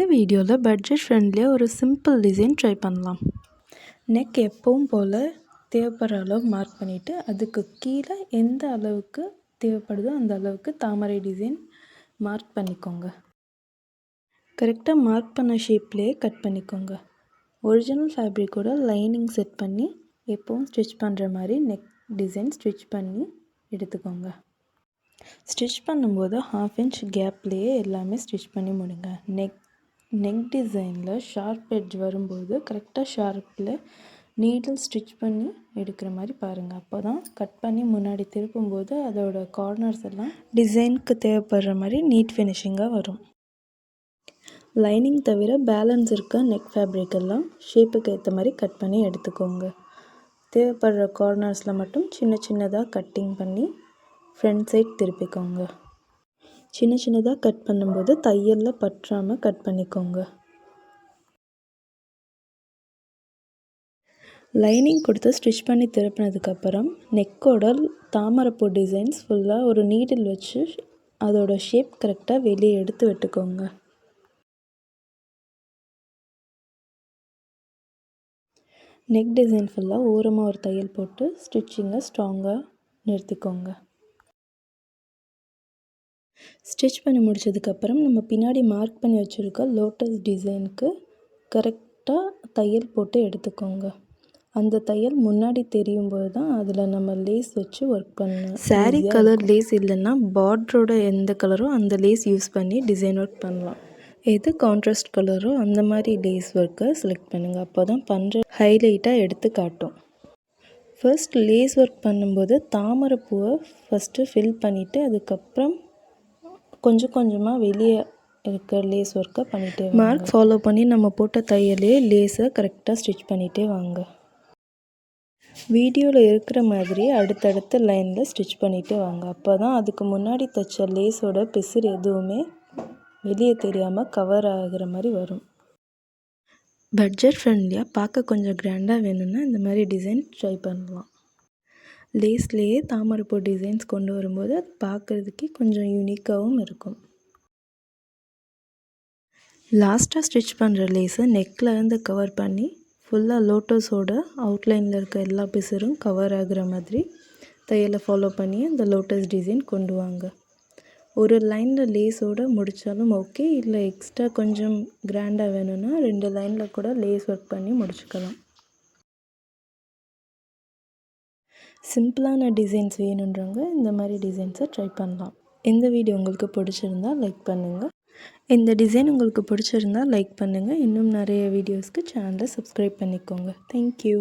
இந்த வீடியோவில் பட்ஜெட் ஃப்ரெண்ட்லியாக ஒரு சிம்பிள் டிசைன் ட்ரை பண்ணலாம். நெக் எப்பவும் போல் தேவைப்படுற அளவு மார்க் பண்ணிவிட்டு அதுக்கு கீழே எந்த அளவுக்கு தேவைப்படுதோ அந்த அளவுக்கு தாமரை டிசைன் மார்க் பண்ணிக்கோங்க. கரெக்டாக மார்க் பண்ண ஷேப்லேயே கட் பண்ணிக்கோங்க. ஒரிஜினல் ஃபேப்ரிக்கோட லைனிங் செட் பண்ணி எப்பவும் ஸ்டிச் பண்ணுற மாதிரி நெக் டிசைன் ஸ்டிச் பண்ணி எடுத்துக்கோங்க. ஸ்டிச் பண்ணும்போது 1/2 இன்ச் கேப்லேயே எல்லாமே ஸ்டிச் பண்ணி முடிங்க. நெக் டிசைனில் ஷார்ப் எட்ஜ் வரும்போது கரெக்டாக ஷார்ப்பில் நீடில் ஸ்டிச் பண்ணி எடுக்கிற மாதிரி பாருங்கள். அப்போ தான் கட் பண்ணி முன்னாடி திருப்பும்போது அதோட கார்னர்ஸ் எல்லாம் டிசைனுக்கு தேவைப்படுற மாதிரி நீட் ஃபினிஷிங்காக வரும். லைனிங் தவிர பேலன்ஸ் இருக்க நெக் ஃபேப்ரிக் எல்லாம் ஷேப்புக்கு ஏற்ற மாதிரி கட் பண்ணி எடுத்துக்கோங்க. தேவைப்படுற கார்னர்ஸில் மட்டும் சின்ன சின்னதாக கட்டிங் பண்ணி ஃப்ரண்ட் சைட் திருப்பிக்கோங்க. சின்ன சின்னதாக கட் பண்ணும்போது தையலில் பற்றாமல் கட் பண்ணிக்கோங்க. லைனிங் கொடுத்து ஸ்டிச் பண்ணி திருப்பினதுக்கப்புறம் நெக்கோட தாமரைப்பூ டிசைன்ஸ் ஃபுல்லாக ஒரு நீடில் வச்சு அதோட ஷேப் கரெக்டாக வெளியே எடுத்து விட்டுக்கோங்க. நெக் டிசைன் ஃபுல்லாக ஓரமாக ஒரு தையல் போட்டு ஸ்டிச்சிங்கை ஸ்ட்ராங்காக நிறுத்திக்கோங்க. ஸ்டிச் பண்ணி முடித்ததுக்கப்புறம் நம்ம பின்னாடி மார்க் பண்ணி வச்சுருக்க லோட்டஸ் டிசைனுக்கு கரெக்டாக தையல் போட்டு எடுத்துக்கோங்க. அந்த தையல் முன்னாடி தெரியும் போது தான் அதில் நம்ம லேஸ் வச்சு ஒர்க் பண்ணணும். சாரீ கலர் லேஸ் இல்லைன்னா பார்டரோட எந்த கலரோ அந்த லேஸ் யூஸ் பண்ணி டிசைன் ஒர்க் பண்ணலாம். எது கான்ட்ராஸ்ட் கலரோ அந்த மாதிரி லேஸ் ஒர்க்கை செலக்ட் பண்ணுங்கள். அப்போ தான் பண்ணுற ஹைலைட்டாக எடுத்து காட்டும். ஃபர்ஸ்ட் லேஸ் ஒர்க் பண்ணும்போது தாமரைப்பூவை ஃபஸ்ட்டு ஃபில் பண்ணிவிட்டு அதுக்கப்புறம் கொஞ்சம் கொஞ்சமாக வெளியே இருக்க லேஸ் ஒர்க்கை பண்ணிகிட்டே மார்க் ஃபாலோ பண்ணி நம்ம போட்ட தையலே லேஸை கரெக்டாக ஸ்டிச் பண்ணிகிட்டே வாங்க. வீடியோவில் இருக்கிற மாதிரி அடுத்தடுத்த லைனில் ஸ்டிச் பண்ணிகிட்டே வாங்க. அப்போ தான் அதுக்கு முன்னாடி தைச்ச லேஸோட பிசிறு எதுவுமே வெளியே தெரியாமல் கவர் ஆகிற மாதிரி வரும். பட்ஜெட் ஃப்ரெண்ட்லியாக பார்க்க கொஞ்சம் கிராண்டாக வேணும்னா இந்த மாதிரி டிசைன் ட்ரை பண்ணலாம். லேஸ்லேயே தாமரைப்பூ டிசைன்ஸ் கொண்டு வரும்போது அது பார்க்குறதுக்கே கொஞ்சம் யூனிக்காகவும் இருக்கும். லாஸ்ட்டாக ஸ்டிச் பண்ணுற லேஸை நெக்கில் இருந்து கவர் பண்ணி ஃபுல்லாக லோட்டஸோட அவுட்லைனில் இருக்க எல்லா பிசரும் கவர் ஆகிற மாதிரி தையலை ஃபாலோ பண்ணி அந்த லோட்டஸ் டிசைன் கொண்டு வாங்க. ஒரு லைனில் லேஸோடு முடித்தாலும் ஓகே, இல்லை எக்ஸ்ட்ரா கொஞ்சம் கிராண்டாக வேணும்னா 2 லைனில் கூட லேஸ் ஒர்க் பண்ணி முடிச்சுக்கலாம். சிம்பிளான டிசைன்ஸ் வேணுன்றவங்க இந்த மாதிரி டிசைன்ஸை ட்ரை பண்ணலாம். இந்த வீடியோ உங்களுக்கு பிடிச்சிருந்தால் லைக் பண்ணுங்கள். இந்த டிசைன் உங்களுக்கு பிடிச்சிருந்தால் லைக் பண்ணுங்கள். இன்னும் நிறைய வீடியோஸ்க்கு சேனலை சப்ஸ்கிரைப் பண்ணிக்கோங்க. தேங்க்யூ.